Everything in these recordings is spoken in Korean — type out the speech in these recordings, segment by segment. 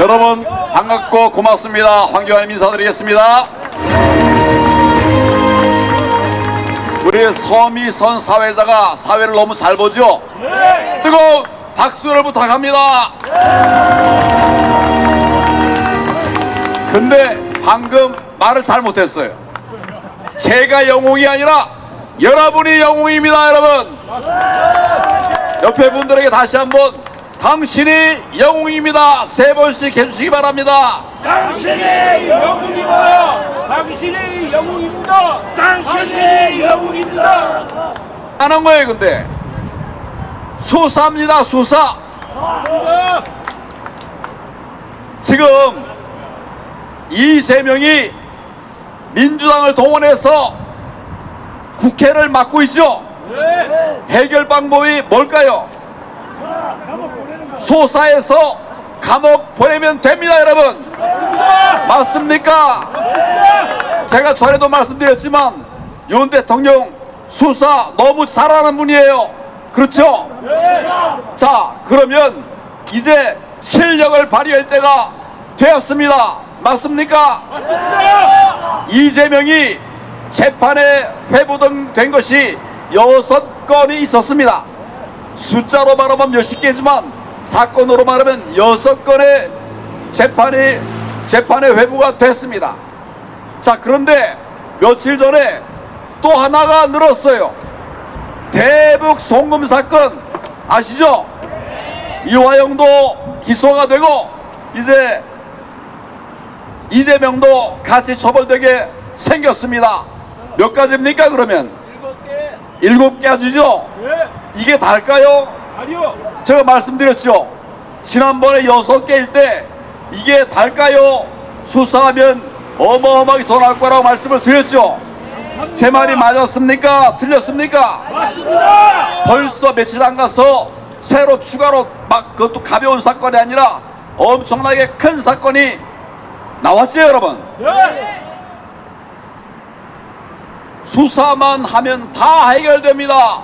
여러분 반갑고 고맙습니다. 황교안 인사드리겠습니다. 우리 서미선 사회자가 사회를 너무 잘 보죠? 뜨거운 박수를 부탁합니다. 근데 방금 말을 잘못했어요. 제가 영웅이 아니라 여러분이 영웅입니다. 여러분, 옆에 분들에게 다시 한번 당신이 영웅입니다. 세 번씩 해주시기 바랍니다. 당신이 영웅입니다. 당신이 영웅입니다. 당신이 영웅입니다. 하는 거예요. 근데 수사입니다. 수사. 지금 이재명이 민주당을 동원해서 국회를 막고 있죠. 해결 방법이 뭘까요? 수사해서 감옥 보내면 됩니다. 여러분, 맞습니까? 제가 전에도 말씀드렸지만 윤 대통령 수사 너무 잘하는 분이에요. 그렇죠? 자, 그러면 이제 실력을 발휘할 때가 되었습니다. 맞습니까? 이재명이 재판에 회부된 것이 6건이 있었습니다. 숫자로 말하면 몇십 개지만 사건으로 말하면 6건의 재판에 회부가 됐습니다. 자, 그런데 며칠 전에 또 하나가 늘었어요. 대북 송금 사건 아시죠? 이화영도 기소가 되고 이제 이재명도 같이 처벌되게 생겼습니다. 몇 가지입니까? 그러면 7가지죠? 이게 다일까요? 아니요. 제가 말씀드렸죠. 지난번에 6개일 때 이게 다일까요? 수사하면 어마어마하게 더 나올 거라고 말씀을 드렸죠. 제 말이 맞았습니까? 틀렸습니까? 맞습니다. 벌써 며칠 안 가서 새로 추가로 막 그것도 가벼운 사건이 아니라 엄청나게 큰 사건이 나왔죠. 여러분, 수사만 하면 다 해결됩니다.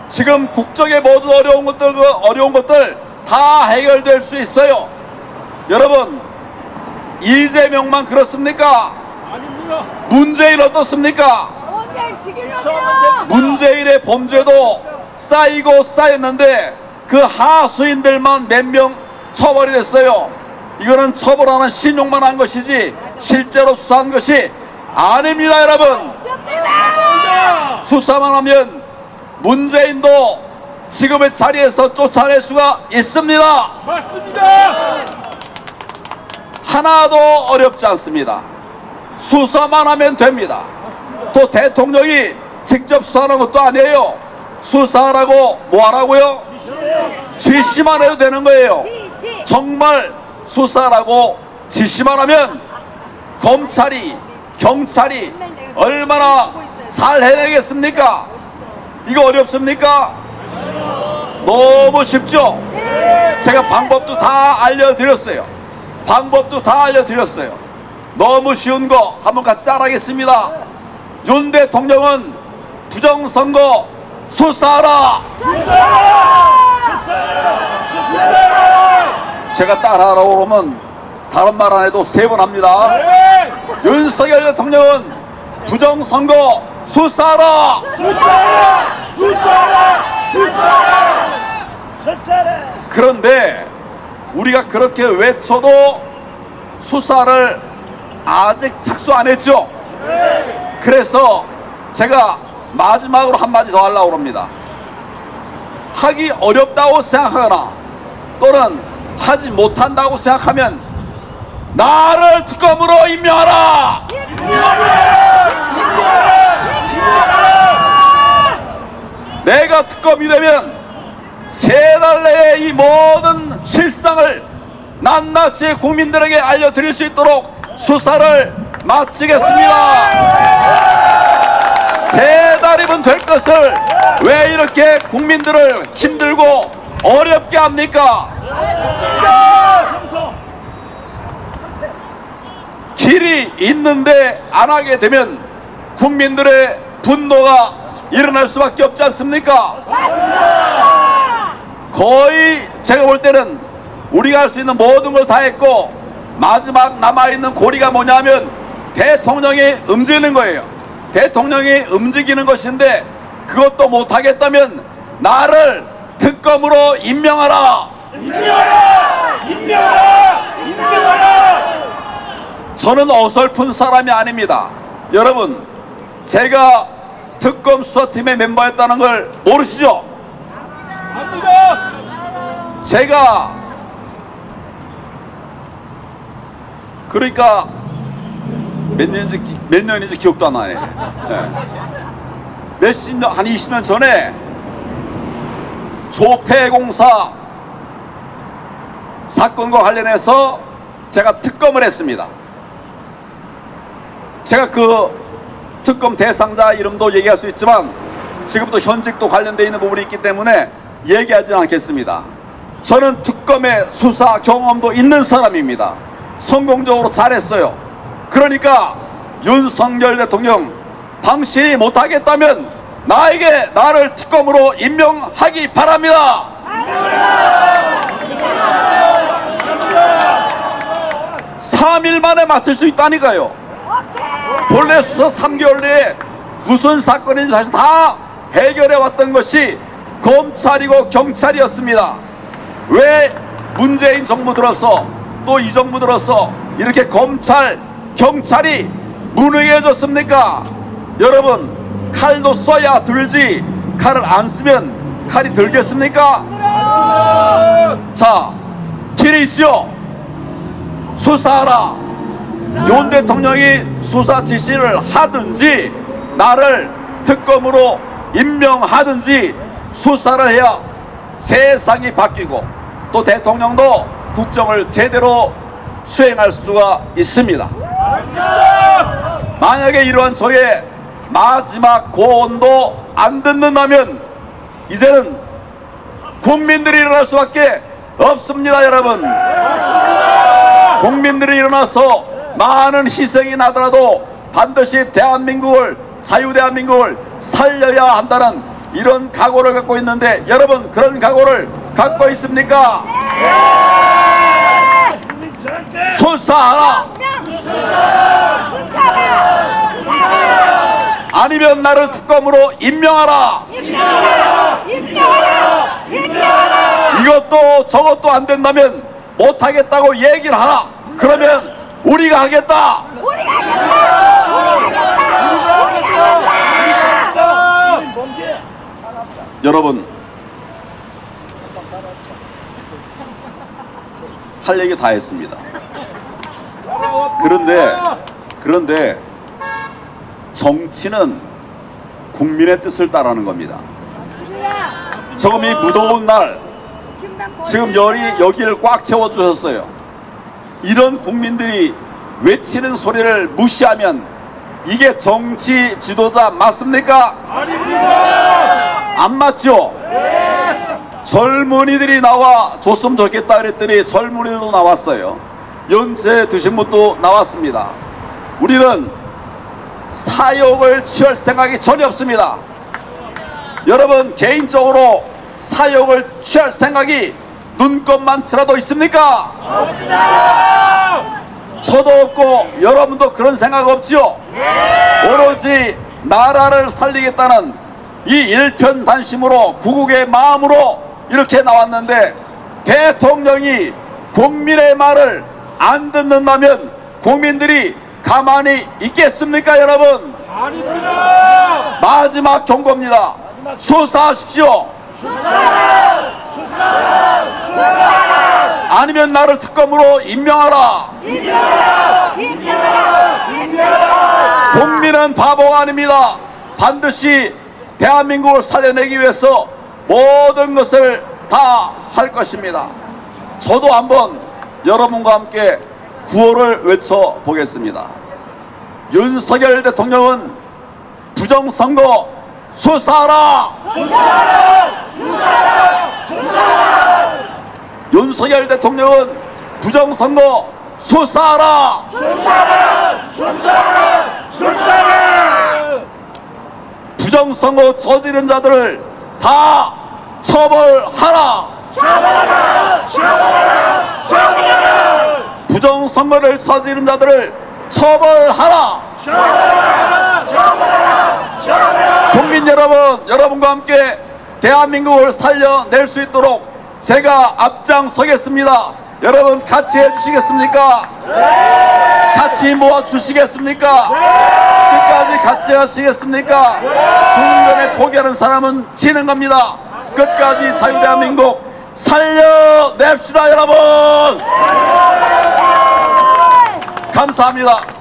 지금 국정의 모든 어려운 것들 다 해결될 수 있어요. 여러분, 이재명만 그렇습니까? 아닙니다. 문재인 어떻습니까? 문재인 죽이려고요. 문재인의 범죄도 쌓이고 쌓였는데 그 하수인들만 몇 명 처벌이 됐어요. 이거는 처벌하는 신용만 한 것이지 실제로 수사한 것이 아닙니다. 여러분, 수사만 하면 문재인도 지금의 자리에서 쫓아낼 수가 있습니다. 맞습니다. 하나도 어렵지 않습니다. 수사만 하면 됩니다. 또 대통령이 직접 수사하는 것도 아니에요. 수사하라고 뭐 하라고요? 지시만 해도 되는 거예요. 정말 수사라고 지시만 하면 검찰이, 경찰이 얼마나 잘 해내겠습니까? 이거 어렵습니까? 너무 쉽죠? 제가 방법도 다 알려드렸어요. 너무 쉬운 거 한번 같이 따라하겠습니다. 윤 대통령은 부정선거 수사하라! 제가 따라하라고 그러면 다른 말 안 해도 3번 합니다. 윤석열 대통령은 부정선거 수사하라! 그런데 우리가 그렇게 외쳐도 수사를 아직 착수 안 했죠. 그래서 제가 마지막으로 한마디 더 하려고 합니다. 하기 어렵다고 생각하거나 또는 하지 못한다고 생각하면 나를 특검으로 임명하라! 내가 특검이 되면 3달 내에 이 모든 실상을 낱낱이 국민들에게 알려드릴 수 있도록 수사를 마치겠습니다. 3달이면 될 것을 왜 이렇게 국민들을 힘들고 어렵게 합니까? 길이 있는데 안 하게 되면 국민들의 분노가 일어날 수밖에 없지 않습니까? 거의 제가 볼 때는 우리가 할 수 있는 모든 걸 다 했고 마지막 남아있는 고리가 뭐냐면 대통령이 움직이는 거예요. 대통령이 움직이는 것인데 그것도 못하겠다면 나를 특검으로 임명하라. 임명하라! 임명하라! 임명하라! 저는 어설픈 사람이 아닙니다. 여러분, 제가 특검 수사팀의 멤버였다는 걸 모르시죠? 압니다! 제가 그러니까 몇 년인지 기억도 안 나네. 몇십 년, 한 20년 전에 조폐공사 사건과 관련해서 제가 특검을 했습니다. 제가 그 특검 대상자 이름도 얘기할 수 있지만 지금도 현직도 관련되어 있는 부분이 있기 때문에 얘기하지는 않겠습니다. 저는 특검의 수사 경험도 있는 사람입니다. 성공적으로 잘했어요. 그러니까 윤석열 대통령, 당신이 못하겠다면 나를 특검으로 임명하기 바랍니다. 3일 만에 맞출 수 있다니까요. 본래 수사 3개월 내에 무슨 사건인지 사실 다 해결해 왔던 것이 검찰이고 경찰이었습니다. 왜 문재인 정부 들어서 또 이 정부 들어서 이렇게 검찰, 경찰이 무능해졌습니까? 여러분, 칼도 써야 들지 칼을 안 쓰면 칼이 들겠습니까? 자, 길이 있죠. 수사하라. 윤 대통령이 수사 지시를 하든지 나를 특검으로 임명하든지 수사를 해야 세상이 바뀌고 또 대통령도 국정을 제대로 수행할 수가 있습니다. 만약에 이러한 저의 마지막 고언도 안 듣는다면 이제는 국민들이 일어날 수밖에 없습니다. 여러분, 국민들이 일어나서 많은 희생이 나더라도 반드시 대한민국을, 자유대한민국을 살려야 한다는 이런 각오를 갖고 있는데 여러분, 그런 각오를 갖고 있습니까? 수사하라. 아니면 나를 특검으로 임명하라. 이것도 저것도 안 된다면 못하겠다고 얘기를 하라. 그러면 우리가 하겠다. 여러분, 할 얘기 다 했습니다. 그런데 정치는 국민의 뜻을 따르는 겁니다. 지금 이 무더운 날 지금 열이 여기를 꽉 채워주셨어요. 이런 국민들이 외치는 소리를 무시하면 이게 정치 지도자 맞습니까? 아닙니다! 안 맞죠? 젊은이들이 나와 줬으면 좋겠다 그랬더니 젊은이들도 나왔어요. 연세 드신 분도 나왔습니다. 우리는 사욕을 취할 생각이 전혀 없습니다. 여러분, 개인적으로 사욕을 취할 생각이 눈꼽만치라도 있습니까? 없습니다! 저도 없고 여러분도 그런 생각 없지요? 오로지 나라를 살리겠다는 이 일편단심으로 구국의 마음으로 이렇게 나왔는데 대통령이 국민의 말을 안 듣는다면 국민들이 가만히 있겠습니까? 여러분, 아닙니다! 마지막 경고입니다. 수사하십시오. 아니면 나를 특검으로 임명하라. 국민은 바보가 아닙니다. 반드시 대한민국을 살려내기 위해서 모든 것을 다 할 것입니다. 저도 한번 여러분과 함께 구호를 외쳐보겠습니다. 윤석열 대통령은 부정선거 수사하라! 윤석열 대통령은 부정선거 수사하라! 부정선거 저지른 자들을 다 처벌하라! 부정선거를 저지른 자들을 처벌하라. 국민 여러분, 여러분과 함께 대한민국을 살려낼 수 있도록 제가 앞장서겠습니다. 여러분 같이 해주시겠습니까? 같이 모아주시겠습니까? 끝까지 같이 하시겠습니까? 죽는 전에 포기하는 사람은 지는 겁니다. 끝까지 자유대한민국 살려냅시다, 여러분! 감사합니다.